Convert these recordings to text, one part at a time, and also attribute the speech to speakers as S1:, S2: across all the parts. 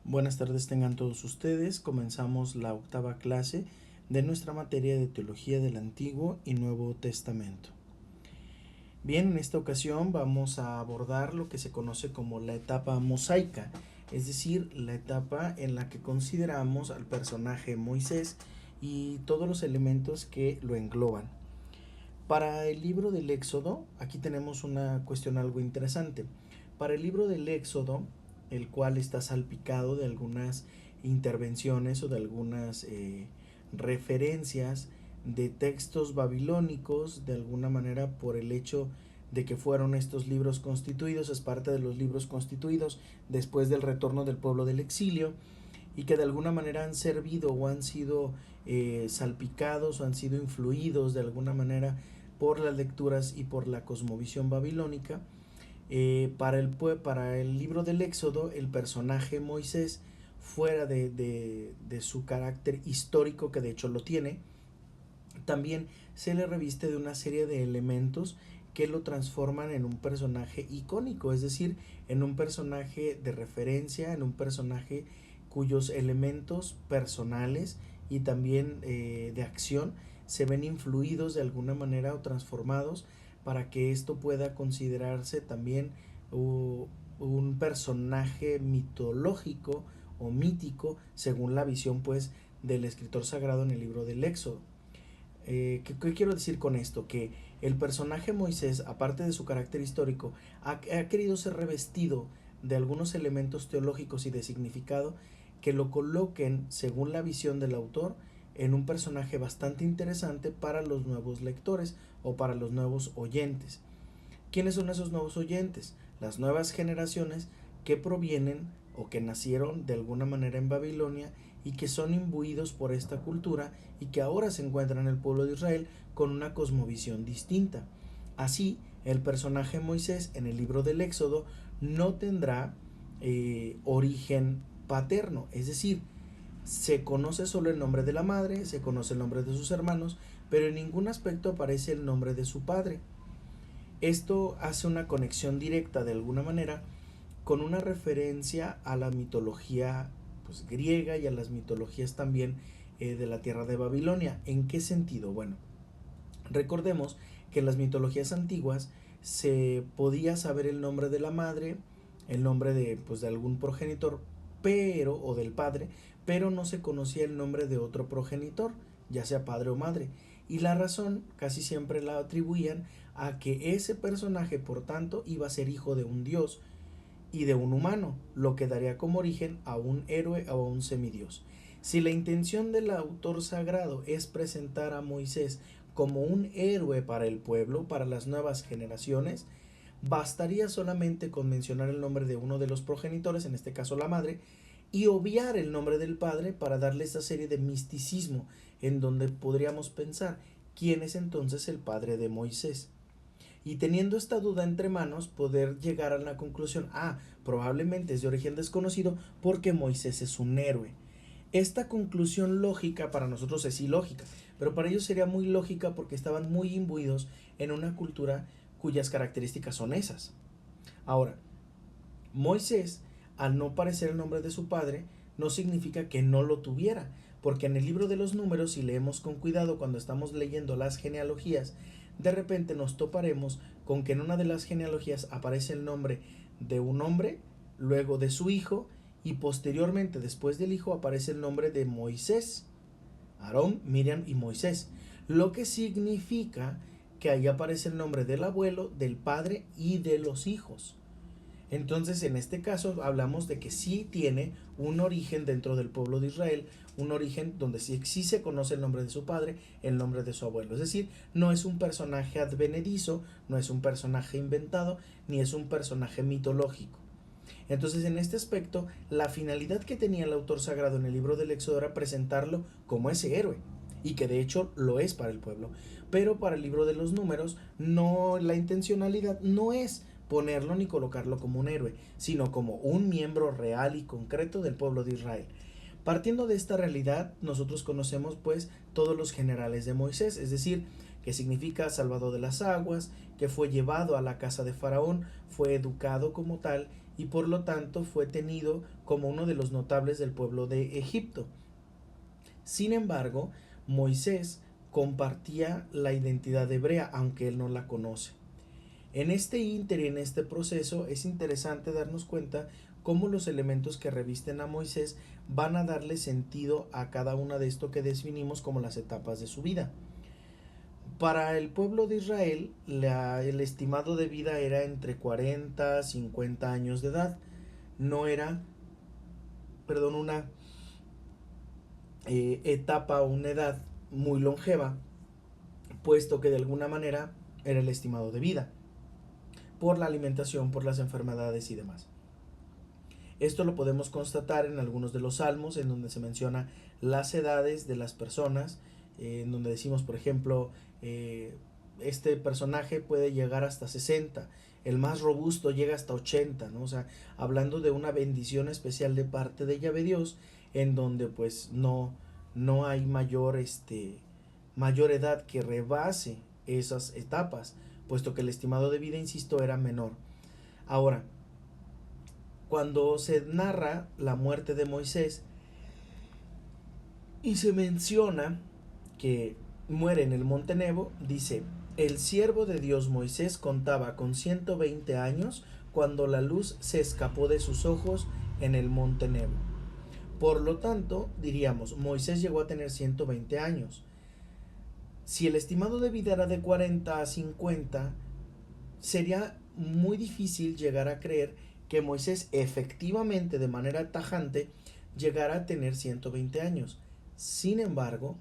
S1: Buenas tardes tengan todos ustedes. Comenzamos la octava clase de nuestra materia de Teología del Antiguo y Nuevo Testamento. Bien, en esta ocasión vamos a abordar lo que se conoce como la etapa mosaica, es decir, la etapa en la que consideramos al personaje Moisés y todos los elementos que lo engloban. Para el libro del Éxodo, aquí tenemos una cuestión algo interesante. Para el libro del Éxodo, el cual está salpicado de algunas intervenciones o de algunas referencias de textos babilónicos, de alguna manera por el hecho de que fueron estos libros constituidos, es parte de los libros constituidos después del retorno del pueblo del exilio, y que de alguna manera han servido o han sido salpicados o han sido influidos de alguna manera por las lecturas y por la cosmovisión babilónica. Para el libro del Éxodo, el personaje Moisés, fuera de su carácter histórico, que de hecho lo tiene, también se le reviste de una serie de elementos que lo transforman en un personaje icónico, es decir, en un personaje de referencia, en un personaje cuyos elementos personales y también de acción se ven influidos de alguna manera o transformados para que esto pueda considerarse también un personaje mitológico o mítico según la visión pues del escritor sagrado en el libro del Éxodo. ¿Qué quiero decir con esto? Que el personaje Moisés, aparte de su carácter histórico, ha querido ser revestido de algunos elementos teológicos y de significado que lo coloquen, según la visión del autor, en un personaje bastante interesante para los nuevos lectores o para los nuevos oyentes. ¿Quiénes son esos nuevos oyentes? Las nuevas generaciones que provienen o que nacieron de alguna manera en Babilonia y que son imbuidos por esta cultura y que ahora se encuentran en el pueblo de Israel con una cosmovisión distinta. Así, el personaje Moisés en el libro del Éxodo no tendrá origen paterno, es decir, se conoce solo el nombre de la madre, se conoce el nombre de sus hermanos, pero en ningún aspecto aparece el nombre de su padre. Esto hace una conexión directa de alguna manera con una referencia a la mitología pues, griega y a las mitologías también de la tierra de Babilonia. ¿En qué sentido? Bueno, recordemos que en las mitologías antiguas se podía saber el nombre de la madre, el nombre de algún progenitor, pero, o del padre, pero no se conocía el nombre de otro progenitor, ya sea padre o madre. Y la razón casi siempre la atribuían a que ese personaje, por tanto, iba a ser hijo de un dios y de un humano, lo que daría como origen a un héroe o a un semidios. Si la intención del autor sagrado es presentar a Moisés como un héroe para el pueblo, para las nuevas generaciones, bastaría solamente con mencionar el nombre de uno de los progenitores, en este caso la madre, y obviar el nombre del padre para darle esa serie de misticismo en donde podríamos pensar quién es entonces el padre de Moisés. Y teniendo esta duda entre manos, poder llegar a la conclusión, probablemente es de origen desconocido porque Moisés es un héroe. Esta conclusión lógica para nosotros es ilógica, pero para ellos sería muy lógica porque estaban muy imbuidos en una cultura cuyas características son esas. Ahora, Moisés, al no parecer el nombre de su padre, no significa que no lo tuviera, porque en el libro de los números, si leemos con cuidado cuando estamos leyendo las genealogías, de repente nos toparemos con que en una de las genealogías aparece el nombre de un hombre, luego de su hijo, y posteriormente, después del hijo, aparece el nombre de Moisés, Aarón, Miriam y Moisés, lo que significa que ahí aparece el nombre del abuelo, del padre y de los hijos. Entonces, en este caso, hablamos de que sí tiene un origen dentro del pueblo de Israel, un origen donde sí se conoce el nombre de su padre, el nombre de su abuelo. Es decir, no es un personaje advenedizo, no es un personaje inventado, ni es un personaje mitológico. Entonces, en este aspecto, la finalidad que tenía el autor sagrado en el libro del Éxodo era presentarlo como ese héroe, y que de hecho lo es para el pueblo. Pero para el libro de los números, no, la intencionalidad no es ponerlo ni colocarlo como un héroe, sino como un miembro real y concreto del pueblo de Israel. Partiendo de esta realidad, nosotros conocemos pues todos los generales de Moisés, es decir, que significa salvador de las aguas, que fue llevado a la casa de Faraón, fue educado como tal y por lo tanto fue tenido como uno de los notables del pueblo de Egipto. Sin embargo, Moisés compartía la identidad hebrea, aunque él no la conoce. En este ínter y en este proceso es interesante darnos cuenta cómo los elementos que revisten a Moisés van a darle sentido a cada una de esto que definimos como las etapas de su vida. Para el pueblo de Israel, el estimado de vida era entre 40 y 50 años de edad. No era, una etapa o una edad muy longeva, puesto que de alguna manera era el estimado de vida, por la alimentación, por las enfermedades y demás. Esto lo podemos constatar en algunos de los salmos, en donde se menciona las edades de las personas, en donde decimos, por ejemplo, este personaje puede llegar hasta 60, el más robusto llega hasta 80, ¿no? O sea, hablando de una bendición especial de parte de Yahvé Dios, en donde pues no hay mayor edad que rebase esas etapas, puesto que el estimado de vida, insisto, era menor. Ahora, cuando se narra la muerte de Moisés y se menciona que muere en el monte Nebo, dice: el siervo de Dios Moisés contaba con 120 años cuando la luz se escapó de sus ojos en el monte Nebo. Por lo tanto, diríamos, Moisés llegó a tener 120 años. Si el estimado de vida era de 40 a 50, sería muy difícil llegar a creer que Moisés efectivamente, de manera tajante, llegara a tener 120 años. Sin embargo,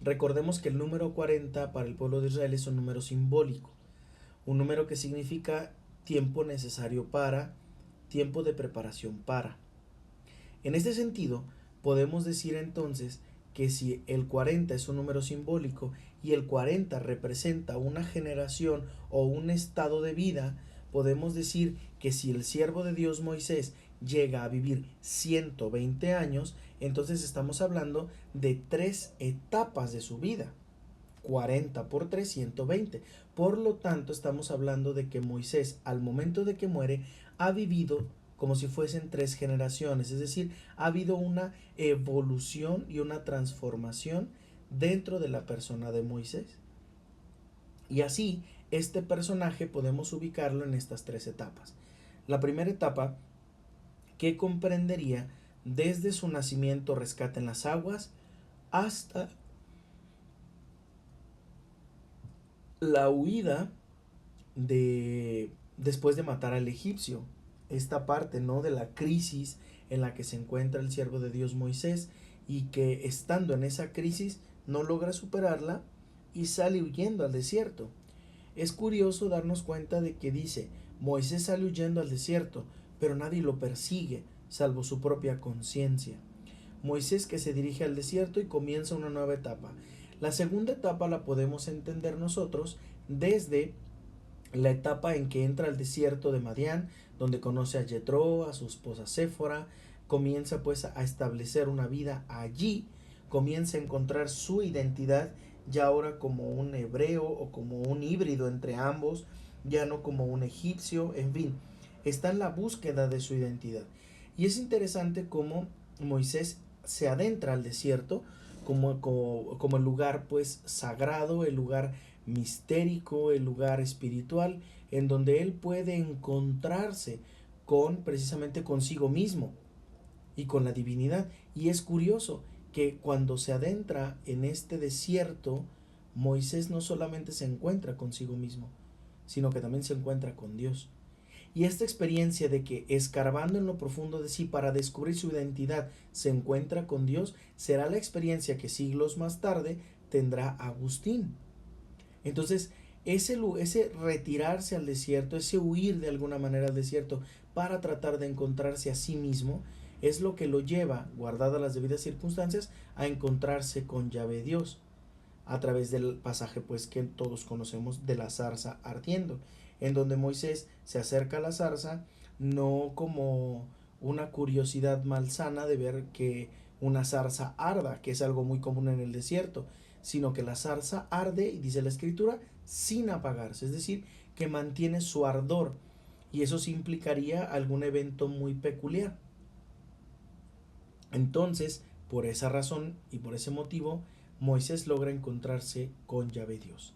S1: recordemos que el número 40 para el pueblo de Israel es un número simbólico, un número que significa tiempo necesario para, tiempo de preparación para. En este sentido, podemos decir entonces que si el 40 es un número simbólico y el 40 representa una generación o un estado de vida, podemos decir que si el siervo de Dios Moisés llega a vivir 120 años, entonces estamos hablando de 3 etapas de su vida. 40 por 3, 120. Por lo tanto, estamos hablando de que Moisés, al momento de que muere, ha vivido como si fuesen 3 generaciones, es decir, ha habido una evolución y una transformación dentro de la persona de Moisés. Y así, este personaje podemos ubicarlo en estas 3 etapas. La primera etapa, que comprendería desde su nacimiento, rescate en las aguas, hasta la huida después de matar al egipcio. Esta parte, ¿no?, de la crisis en la que se encuentra el siervo de Dios Moisés, y que estando en esa crisis no logra superarla y sale huyendo al desierto. Es curioso darnos cuenta de que dice: Moisés sale huyendo al desierto, pero nadie lo persigue, salvo su propia conciencia. Moisés que se dirige al desierto y comienza una nueva etapa. La segunda etapa la podemos entender nosotros desde la etapa en que entra al desierto de Madián, donde conoce a Jetro, a su esposa Séfora, comienza pues a establecer una vida allí, comienza a encontrar su identidad, ya ahora como un hebreo o como un híbrido entre ambos, ya no como un egipcio, en fin, está en la búsqueda de su identidad. Y es interesante cómo Moisés se adentra al desierto como el lugar pues sagrado, el lugar mistérico, el lugar espiritual, en donde él puede encontrarse precisamente consigo mismo y con la divinidad. Y es curioso que cuando se adentra en este desierto, Moisés no solamente se encuentra consigo mismo, sino que también se encuentra con Dios. Y esta experiencia de que, escarbando en lo profundo de sí para descubrir su identidad, se encuentra con Dios, será la experiencia que siglos más tarde tendrá Agustín. Entonces, ese retirarse al desierto, ese huir de alguna manera al desierto para tratar de encontrarse a sí mismo, es lo que lo lleva, guardadas las debidas circunstancias, a encontrarse con Yahvé Dios, a través del pasaje pues que todos conocemos de la zarza ardiendo, en donde Moisés se acerca a la zarza no como una curiosidad malsana de ver que una zarza arda, que es algo muy común en el desierto, sino que la zarza arde, y dice la escritura, sin apagarse, es decir, que mantiene su ardor. y eso sí implicaría algún evento muy peculiar. Entonces, por esa razón y por ese motivo, Moisés logra encontrarse con Yahvé Dios.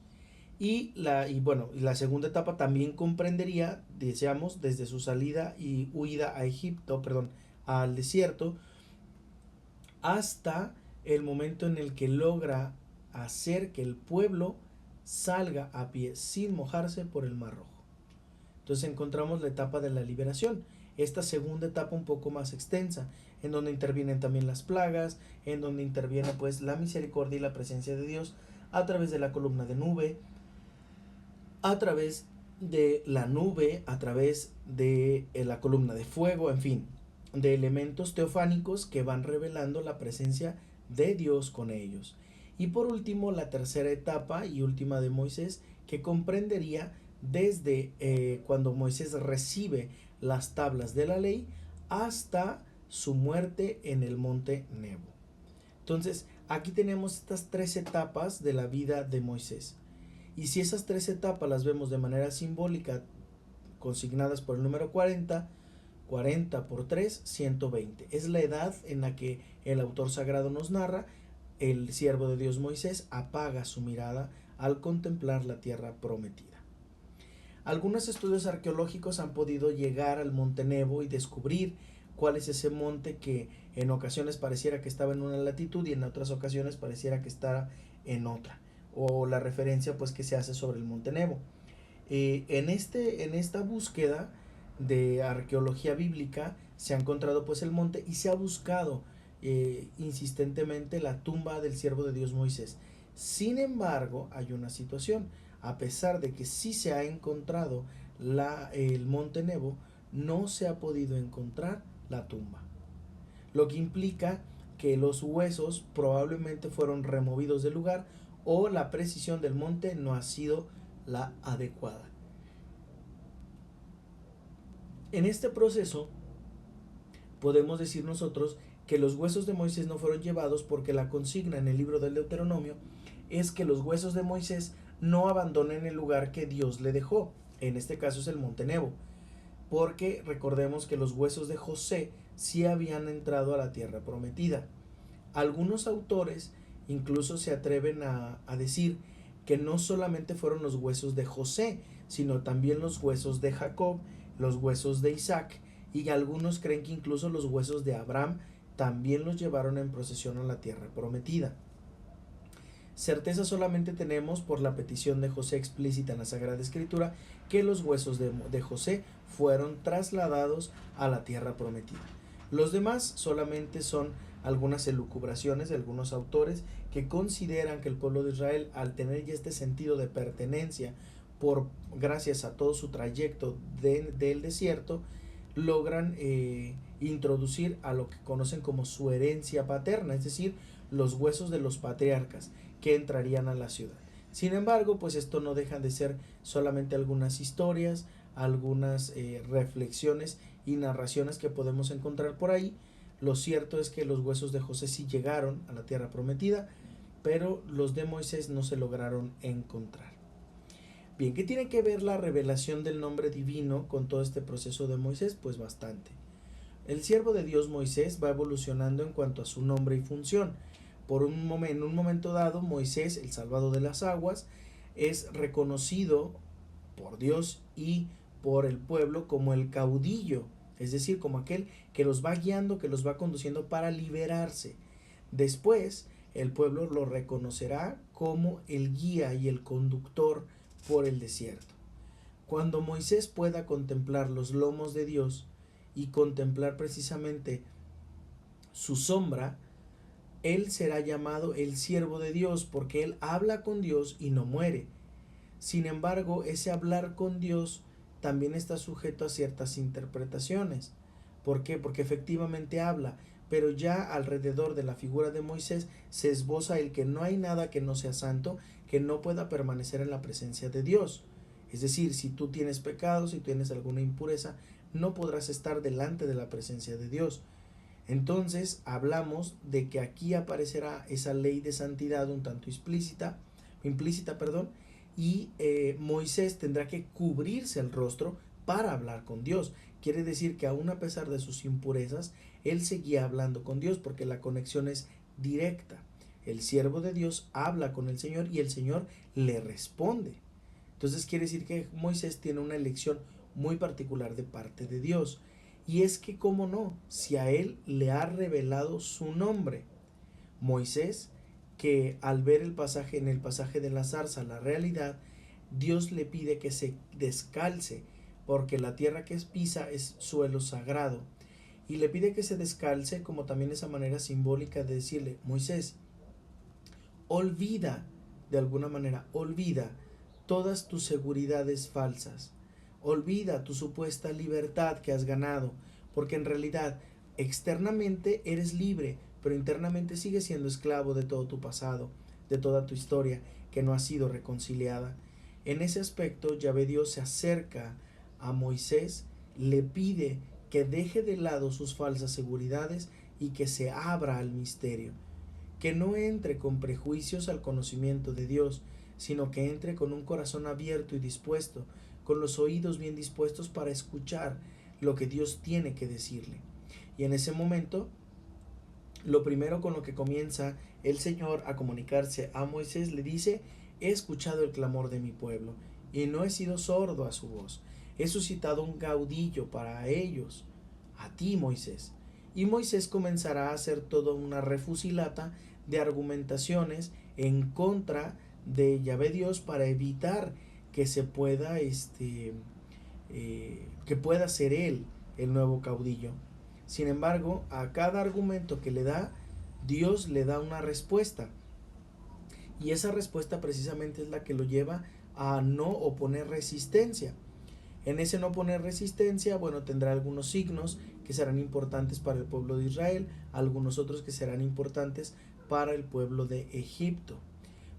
S1: Y la segunda etapa también comprendería, deseamos, desde su salida y huida a Egipto, perdón, al desierto, hasta el momento en el que logra hacer que el pueblo salga a pie sin mojarse por el Mar Rojo. Entonces encontramos la etapa de la liberación, esta segunda etapa un poco más extensa, en donde intervienen también las plagas, en donde interviene pues la misericordia y la presencia de Dios a través de la columna de nube, a través de la nube, a través de la columna de fuego, en fin, de elementos teofánicos que van revelando la presencia de Dios con ellos. Y por último, la tercera etapa y última de Moisés, que comprendería desde cuando Moisés recibe las tablas de la ley hasta su muerte en el monte Nebo. Entonces, aquí tenemos estas tres etapas de la vida de Moisés. Y si esas tres etapas las vemos de manera simbólica, consignadas por el número 40, 40 por 3, 120. Es la edad en la que el autor sagrado nos narra, el siervo de Dios Moisés apaga su mirada al contemplar la tierra prometida. Algunos estudios arqueológicos han podido llegar al monte Nebo y descubrir cuál es ese monte que en ocasiones pareciera que estaba en una latitud y en otras ocasiones pareciera que estaba en otra, o la referencia pues que se hace sobre el monte Nebo. En esta búsqueda de arqueología bíblica se ha encontrado pues el monte y se ha buscado insistentemente la tumba del siervo de Dios Moisés. Sin embargo, hay una situación. A pesar de que sí se ha encontrado el monte Nebo, no se ha podido encontrar la tumba, lo que implica que los huesos probablemente fueron removidos del lugar o la precisión del monte no ha sido la adecuada. En este proceso podemos decir nosotros que los huesos de Moisés no fueron llevados porque la consigna en el libro del Deuteronomio es que los huesos de Moisés no abandonen el lugar que Dios le dejó. En este caso es el monte Nebo, porque recordemos que los huesos de José sí habían entrado a la tierra prometida. Algunos autores incluso se atreven a decir que no solamente fueron los huesos de José, sino también los huesos de Jacob, los huesos de Isaac, y algunos creen que incluso los huesos de Abraham también los llevaron en procesión a la tierra prometida. Certeza solamente tenemos por la petición de José explícita en la Sagrada Escritura que los huesos de José fueron trasladados a la tierra prometida. Los demás solamente son algunas elucubraciones de algunos autores que consideran que el pueblo de Israel, al tener ya este sentido de pertenencia gracias a todo su trayecto del desierto, logran introducir a lo que conocen como su herencia paterna, es decir, los huesos de los patriarcas que entrarían a la ciudad. Sin embargo, pues esto no deja de ser solamente algunas historias, algunas reflexiones y narraciones que podemos encontrar por ahí. Lo cierto es que los huesos de José sí llegaron a la tierra prometida, pero los de Moisés no se lograron encontrar. Bien, ¿qué tiene que ver la revelación del nombre divino con todo este proceso de Moisés? Pues bastante. El siervo de Dios Moisés va evolucionando en cuanto a su nombre y función. En un momento dado, Moisés, el salvado de las aguas, es reconocido por Dios y por el pueblo como el caudillo, es decir, como aquel que los va guiando, que los va conduciendo para liberarse. Después, el pueblo lo reconocerá como el guía y el conductor por el desierto. Cuando Moisés pueda contemplar los lomos de Dios y contemplar precisamente su sombra, él será llamado el siervo de Dios porque él habla con Dios y no muere. Sin embargo, ese hablar con Dios también está sujeto a ciertas interpretaciones. ¿Por qué? Porque efectivamente habla, pero ya alrededor de la figura de Moisés se esboza el que no hay nada que no sea santo que no pueda permanecer en la presencia de Dios. Es decir, si tú tienes pecados, si tienes alguna impureza, no podrás estar delante de la presencia de Dios. Entonces hablamos de que aquí aparecerá esa ley de santidad un tanto implícita, y Moisés tendrá que cubrirse el rostro para hablar con Dios. Quiere decir que aún a pesar de sus impurezas, él seguía hablando con Dios porque la conexión es directa. El siervo de Dios habla con el Señor y el Señor le responde. Entonces quiere decir que Moisés tiene una elección muy particular de parte de Dios. Y es que, ¿cómo no? Si a él le ha revelado su nombre. Moisés, que al ver en el pasaje de la zarza, la realidad, Dios le pide que se descalce, porque la tierra que pisa es suelo sagrado. Y le pide que se descalce como también esa manera simbólica de decirle, Moisés, olvida, de alguna manera, olvida todas tus seguridades falsas. Olvida tu supuesta libertad que has ganado, porque en realidad externamente eres libre, pero internamente sigues siendo esclavo de todo tu pasado, de toda tu historia que no ha sido reconciliada. En ese aspecto, Yahvé Dios se acerca a Moisés, le pide que deje de lado sus falsas seguridades y que se abra al misterio, que no entre con prejuicios al conocimiento de Dios, sino que entre con un corazón abierto y dispuesto, con los oídos bien dispuestos para escuchar lo que Dios tiene que decirle. Y en ese momento, lo primero con lo que comienza el Señor a comunicarse a Moisés, le dice, he escuchado el clamor de mi pueblo y no he sido sordo a su voz. He suscitado un caudillo para ellos, a ti, Moisés. Y Moisés comenzará a hacer toda una refusilata de argumentaciones en contra de Yahvé Dios para evitar que se pueda que pueda ser él el nuevo caudillo. Sin embargo, a cada argumento que le da, Dios le da una respuesta. Y esa respuesta precisamente es la que lo lleva a no oponer resistencia. En ese no poner resistencia, bueno, tendrá algunos signos que serán importantes para el pueblo de Israel, algunos otros que serán importantes para el pueblo de Egipto.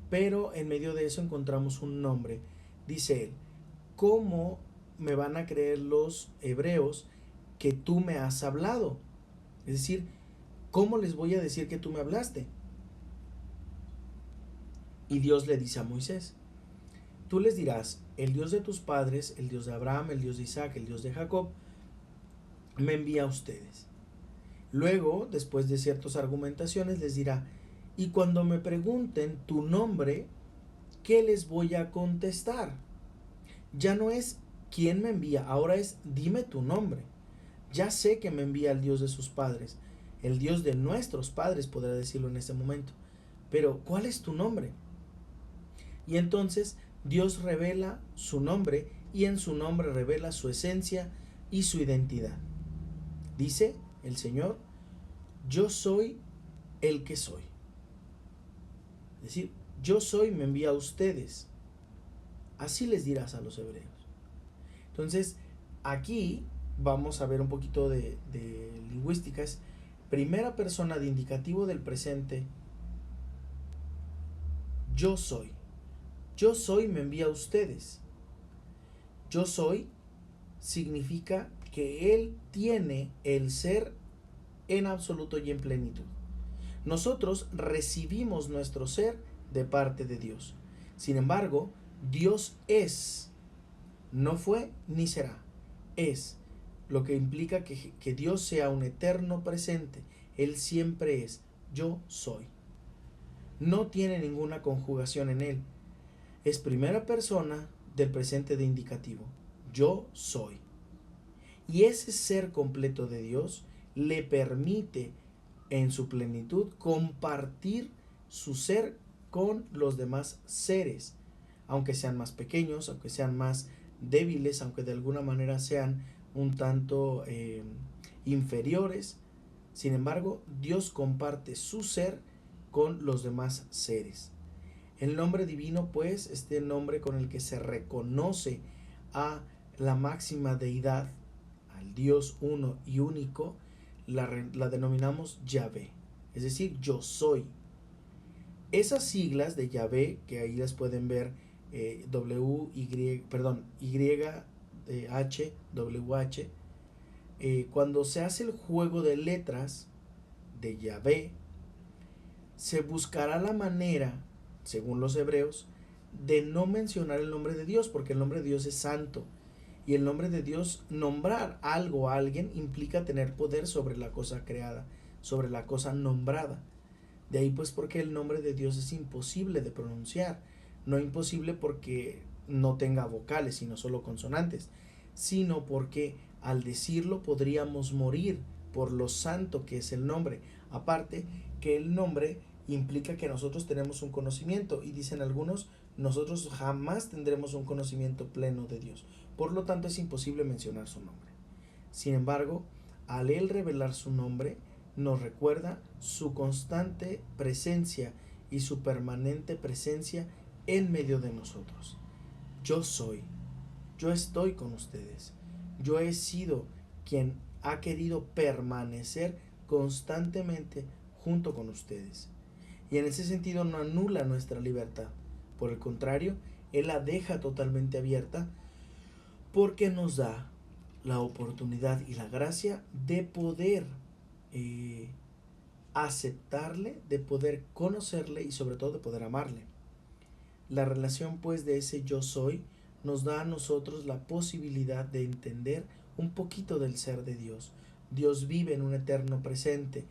S1: Pero en medio de eso encontramos un nombre. Dice él, ¿cómo me van a creer los hebreos que tú me has hablado? Es decir, ¿cómo les voy a decir que tú me hablaste? Y Dios le dice a Moisés, tú les dirás, el Dios de tus padres, el Dios de Abraham, el Dios de Isaac, el Dios de Jacob, me envía a ustedes. Luego, después de ciertas argumentaciones, les dirá, y cuando me pregunten tu nombre, ¿qué les voy a contestar? Ya no es quién me envía, ahora es dime tu nombre. Ya sé que me envía el Dios de sus padres, el Dios de nuestros padres, podrá decirlo en este momento. Pero, ¿cuál es tu nombre? Y entonces Dios revela su nombre y en su nombre revela su esencia y su identidad. Dice el Señor, yo soy el que soy. Es decir, yo soy, me envía a ustedes. Así les dirás a los hebreos. Entonces, aquí vamos a ver un poquito de lingüística. Es primera persona de indicativo del presente. Yo soy. Yo soy me envía a ustedes. Yo soy significa que Él tiene el ser en absoluto y en plenitud. Nosotros recibimos nuestro ser de parte de Dios. Sin embargo, Dios es, no fue ni será, es, lo que implica que Dios sea un eterno presente. Él siempre es, yo soy. No tiene ninguna conjugación en Él. Es primera persona del presente de indicativo. Yo soy. Y ese ser completo de Dios le permite en su plenitud compartir su ser con los demás seres, aunque sean más pequeños, aunque sean más débiles, aunque de alguna manera sean un tanto inferiores. Sin embargo, Dios comparte su ser con los demás seres. El nombre divino, pues, este nombre con el que se reconoce a la máxima deidad, al Dios uno y único, la denominamos Yahvé, es decir, yo soy. Esas siglas de Yahvé, que ahí las pueden ver, YHWH, cuando se hace el juego de letras de Yahvé, se buscará la manera, según los hebreos, de no mencionar el nombre de Dios, porque el nombre de Dios es santo. Y el nombre de Dios, nombrar algo a alguien, implica tener poder sobre la cosa creada, sobre la cosa nombrada. De ahí pues porque el nombre de Dios es imposible de pronunciar. No imposible porque no tenga vocales, sino solo consonantes, sino porque al decirlo podríamos morir por lo santo que es el nombre. Aparte que el nombre implica que nosotros tenemos un conocimiento, y dicen algunos, nosotros jamás tendremos un conocimiento pleno de Dios. Por lo tanto es imposible mencionar su nombre. Sin embargo, al él revelar su nombre, nos recuerda su constante presencia y su permanente presencia en medio de nosotros. Yo soy, yo estoy con ustedes, yo he sido quien ha querido permanecer constantemente junto con ustedes. Y en ese sentido no anula nuestra libertad. Por el contrario, Él la deja totalmente abierta porque nos da la oportunidad y la gracia de poder aceptarle, de poder conocerle y sobre todo de poder amarle. La relación pues de ese yo soy nos da a nosotros la posibilidad de entender un poquito del ser de Dios. Dios vive en un eterno presente.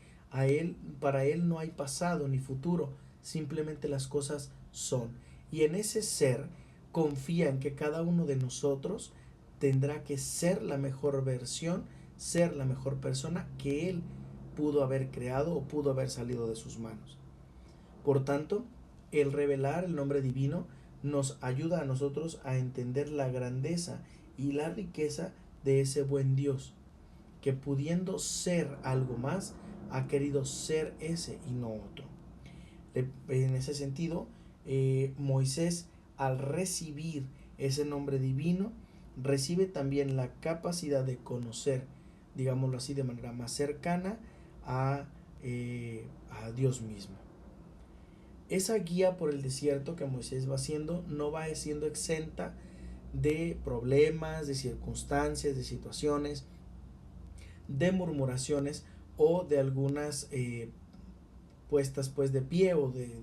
S1: Para él no hay pasado ni futuro, simplemente las cosas son. Y en ese ser confía en que cada uno de nosotros tendrá que ser la mejor versión, ser la mejor persona que él pudo haber creado o pudo haber salido de sus manos. Por tanto, el revelar el nombre divino nos ayuda a nosotros a entender la grandeza y la riqueza de ese buen Dios, que pudiendo ser algo más, ha querido ser ese y no otro. En ese sentido, Moisés, al recibir ese nombre divino, recibe también la capacidad de conocer, digámoslo así, de manera más cercana a Dios mismo. Esa guía por el desierto que Moisés va haciendo no va siendo exenta de problemas, de circunstancias, de situaciones, de murmuraciones o de algunas puestas pues de pie o de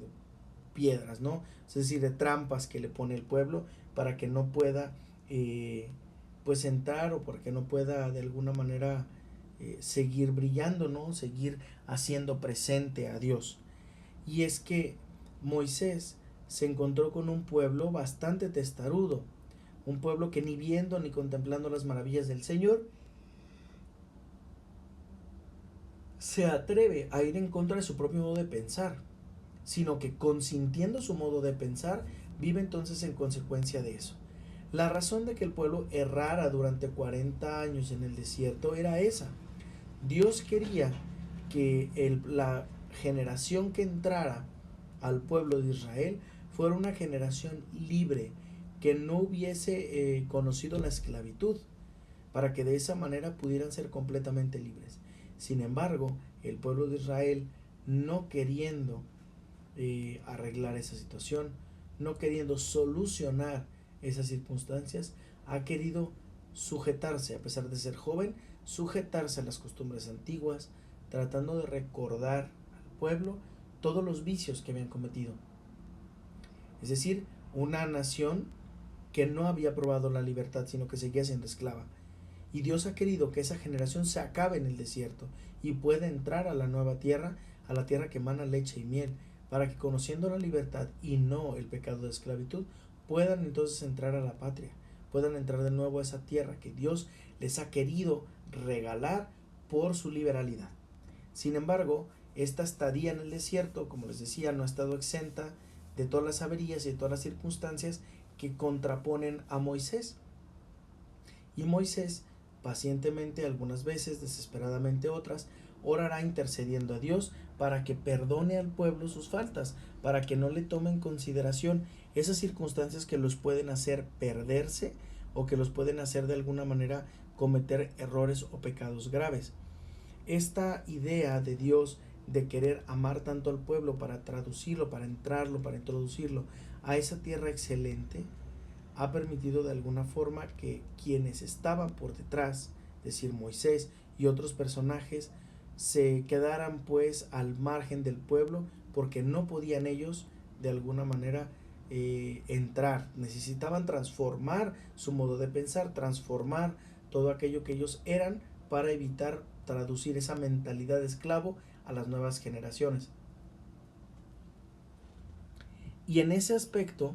S1: piedras, ¿no? Es decir, de trampas que le pone el pueblo para que no pueda pues entrar, o para que no pueda de alguna manera seguir brillando, ¿no? Seguir haciendo presente a Dios. Y es que Moisés se encontró con un pueblo bastante testarudo, un pueblo que ni viendo ni contemplando las maravillas del Señor se atreve a ir en contra de su propio modo de pensar, sino que consintiendo su modo de pensar, vive entonces en consecuencia de eso. La razón de que el pueblo errara durante 40 años en el desierto era esa. Dios quería que la generación que entrara al pueblo de Israel fuera una generación libre, que no hubiese conocido la esclavitud, para que de esa manera pudieran ser completamente libres. Sin embargo, el pueblo de Israel, no queriendo arreglar esa situación, no queriendo solucionar esas circunstancias, ha querido sujetarse, a pesar de ser joven, sujetarse a las costumbres antiguas, tratando de recordar al pueblo todos los vicios que habían cometido. Es decir, una nación que no había probado la libertad, sino que seguía siendo esclava. Y Dios ha querido que esa generación se acabe en el desierto y pueda entrar a la nueva tierra, a la tierra que emana leche y miel, para que conociendo la libertad y no el pecado de esclavitud, puedan entonces entrar a la patria, puedan entrar de nuevo a esa tierra que Dios les ha querido regalar por su liberalidad. Sin embargo, esta estadía en el desierto, como les decía, no ha estado exenta de todas las averías y de todas las circunstancias que contraponen a Moisés. Y Moisés, pacientemente algunas veces, desesperadamente otras, orará intercediendo a Dios para que perdone al pueblo sus faltas, para que no le tome en consideración esas circunstancias que los pueden hacer perderse o que los pueden hacer de alguna manera cometer errores o pecados graves. Esta idea de Dios de querer amar tanto al pueblo para traducirlo, para entrarlo, para introducirlo a esa tierra excelente, ha permitido de alguna forma que quienes estaban por detrás, es decir, Moisés y otros personajes, se quedaran pues al margen del pueblo, porque no podían ellos de alguna manera entrar, necesitaban transformar su modo de pensar, transformar todo aquello que ellos eran para evitar traducir esa mentalidad de esclavo a las nuevas generaciones. Y en ese aspecto,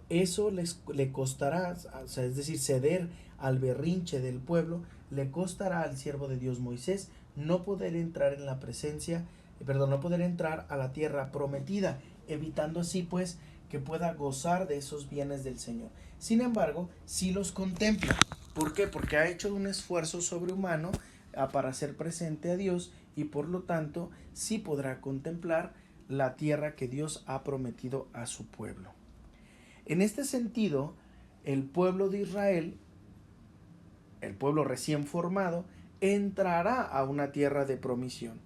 S1: eso le costará, o sea, es decir, ceder al berrinche del pueblo, le costará al siervo de Dios Moisés no poder entrar en la presencia, no poder entrar a la tierra prometida, evitando así pues que pueda gozar de esos bienes del Señor. Sin embargo, sí los contempla. ¿Por qué? Porque ha hecho un esfuerzo sobrehumano para hacer presente a Dios y por lo tanto sí podrá contemplar la tierra que Dios ha prometido a su pueblo. En este sentido, el pueblo de Israel, el pueblo recién formado, entrará a una tierra de promisión.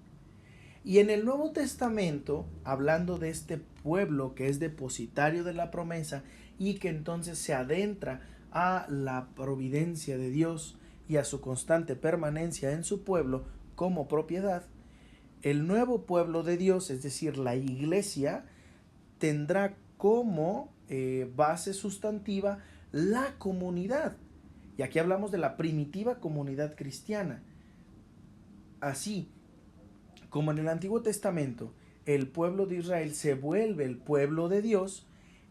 S1: Y en el Nuevo Testamento, hablando de este pueblo que es depositario de la promesa y que entonces se adentra a la providencia de Dios y a su constante permanencia en su pueblo como propiedad, el nuevo pueblo de Dios, es decir, la iglesia, tendrá como base sustantiva la comunidad. Y aquí hablamos de la primitiva comunidad cristiana. Así como en el Antiguo Testamento el pueblo de Israel se vuelve el pueblo de Dios,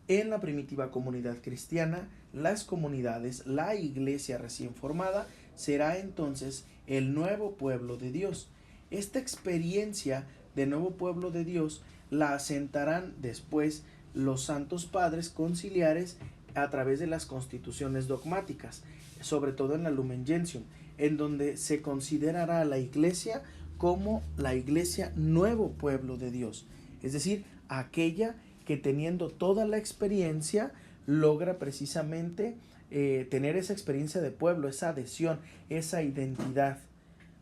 S1: en la primitiva comunidad cristiana, las comunidades, la iglesia recién formada, será entonces el nuevo pueblo de Dios. Esta experiencia de nuevo pueblo de Dios la asentarán después los santos padres conciliares a través de las constituciones dogmáticas, sobre todo en la Lumen Gentium, en donde se considerará a la iglesia como la iglesia nuevo pueblo de Dios, es decir, aquella que teniendo toda la experiencia logra precisamente tener esa experiencia de pueblo, esa adhesión, esa identidad,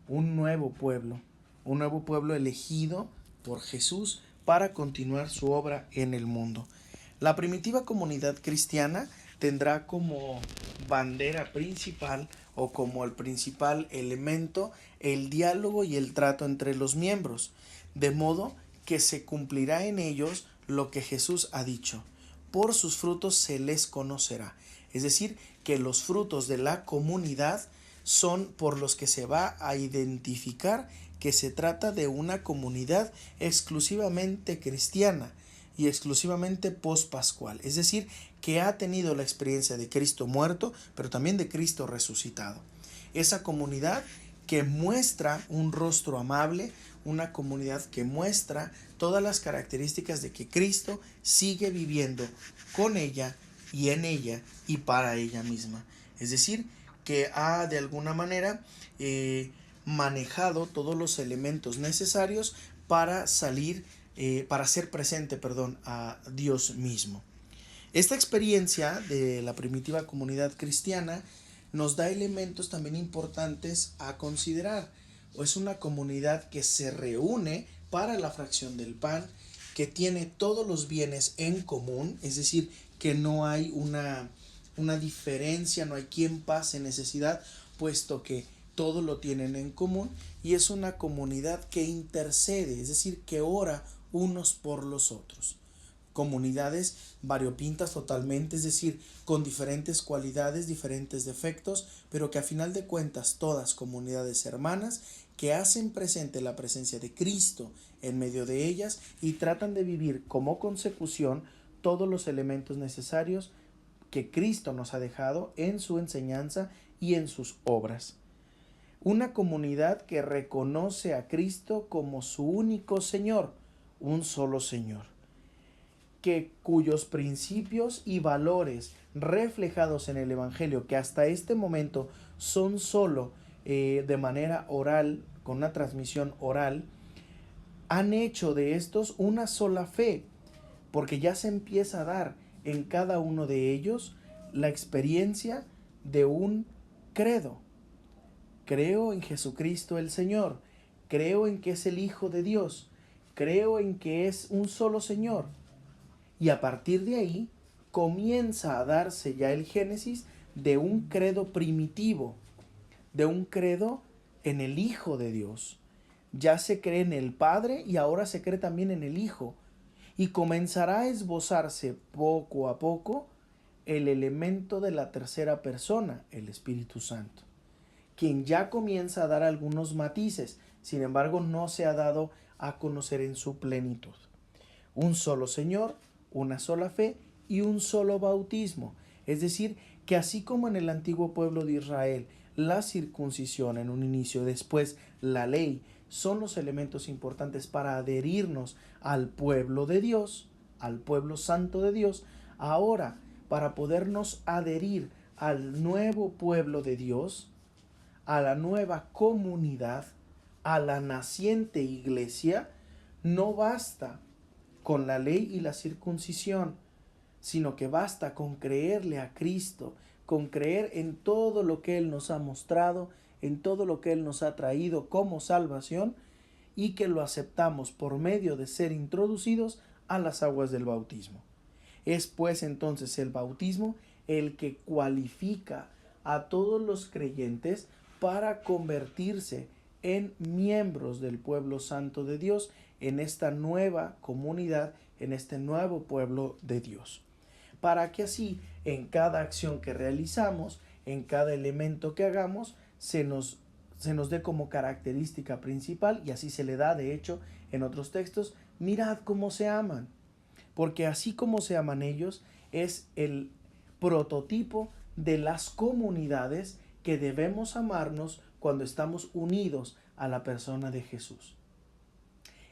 S1: un nuevo pueblo elegido por Jesús para continuar su obra en el mundo. La primitiva comunidad cristiana tendrá como bandera principal o como el principal elemento el diálogo y el trato entre los miembros, de modo que se cumplirá en ellos lo que Jesús ha dicho: por sus frutos se les conocerá. Es decir, que los frutos de la comunidad son por los que se va a identificar que se trata de una comunidad exclusivamente cristiana y exclusivamente pospascual, es decir, que ha tenido la experiencia de Cristo muerto, pero también de Cristo resucitado. Esa comunidad que muestra un rostro amable, una comunidad que muestra todas las características de que Cristo sigue viviendo con ella y en ella y para ella misma. Es decir, que ha de alguna manera manejado todos los elementos necesarios para para ser presente, a Dios mismo. Esta experiencia de la primitiva comunidad cristiana nos da elementos también importantes a considerar. Es una comunidad que se reúne para la fracción del pan, que tiene todos los bienes en común, es decir, que no hay una diferencia, no hay quien pase necesidad, puesto que todo lo tienen en común, y es una comunidad que intercede, es decir, que ora unos por los otros. Comunidades variopintas totalmente, es decir, con diferentes cualidades, diferentes defectos, pero que a final de cuentas todas comunidades hermanas que hacen presente la presencia de Cristo en medio de ellas y tratan de vivir como consecución todos los elementos necesarios que Cristo nos ha dejado en su enseñanza y en sus obras. Una comunidad que reconoce a Cristo como su único Señor, un solo Señor, cuyos principios y valores reflejados en el Evangelio, que hasta este momento son solo de manera oral, con una transmisión oral, han hecho de estos una sola fe, porque ya se empieza a dar en cada uno de ellos la experiencia de un credo. Creo en Jesucristo el Señor, creo en que es el Hijo de Dios, creo en que es un solo Señor. Y a partir de ahí comienza a darse ya el génesis de un credo primitivo, de un credo en el Hijo de Dios. Ya se cree en el Padre y ahora se cree también en el Hijo. y comenzará a esbozarse poco a poco el elemento de la tercera persona, el Espíritu Santo, quien ya comienza a dar algunos matices, sin embargo no se ha dado a conocer en su plenitud. Un solo Señor, una sola fe y un solo bautismo. Es decir, que así como en el antiguo pueblo de Israel, la circuncisión en un inicio, después la ley, son los elementos importantes para adherirnos al pueblo de Dios, al pueblo santo de Dios. Ahora, para podernos adherir al nuevo pueblo de Dios, a la nueva comunidad, a la naciente iglesia, no basta con la ley y la circuncisión, sino que basta con creerle a Cristo, con creer en todo lo que Él nos ha mostrado, en todo lo que Él nos ha traído como salvación, y que lo aceptamos por medio de ser introducidos a las aguas del bautismo. Es pues entonces el bautismo el que cualifica a todos los creyentes para convertirse en miembros del pueblo santo de Dios, en esta nueva comunidad, en este nuevo pueblo de Dios. Para que así en cada acción que realizamos, en cada elemento que hagamos, se nos dé como característica principal, y así se le da de hecho en otros textos: mirad cómo se aman, porque así como se aman ellos es el prototipo de las comunidades que debemos amarnos cuando estamos unidos a la persona de Jesús.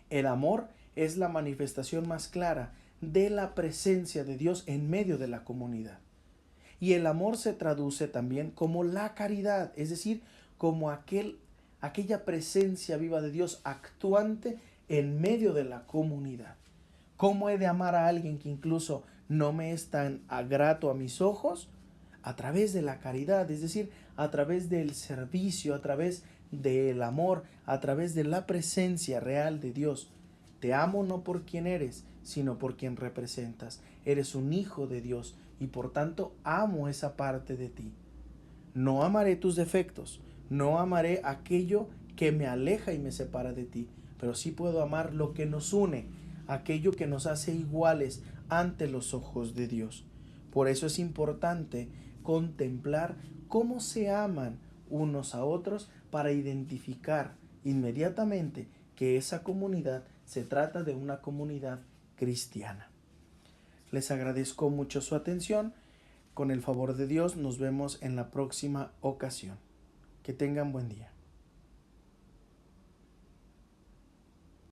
S1: El amor es la manifestación más clara de la presencia de Dios en medio de la comunidad. Y el amor se traduce también como la caridad, es decir, como aquella presencia viva de Dios actuante en medio de la comunidad. ¿Cómo he de amar a alguien que incluso no me es tan grato a mis ojos? A través de la caridad, es decir, a través del servicio, a través del amor, a través de la presencia real de Dios. Te amo no por quien eres, sino por quien representas. Eres un hijo de Dios y por tanto amo esa parte de ti. No amaré tus defectos, no amaré aquello que me aleja y me separa de ti, pero sí puedo amar lo que nos une, aquello que nos hace iguales ante los ojos de Dios. Por eso es importante contemplar cómo se aman unos a otros para identificar inmediatamente que esa comunidad se trata de una comunidad cristiana. Les agradezco mucho su atención. Con el favor de Dios nos vemos en la próxima ocasión. Que tengan buen día.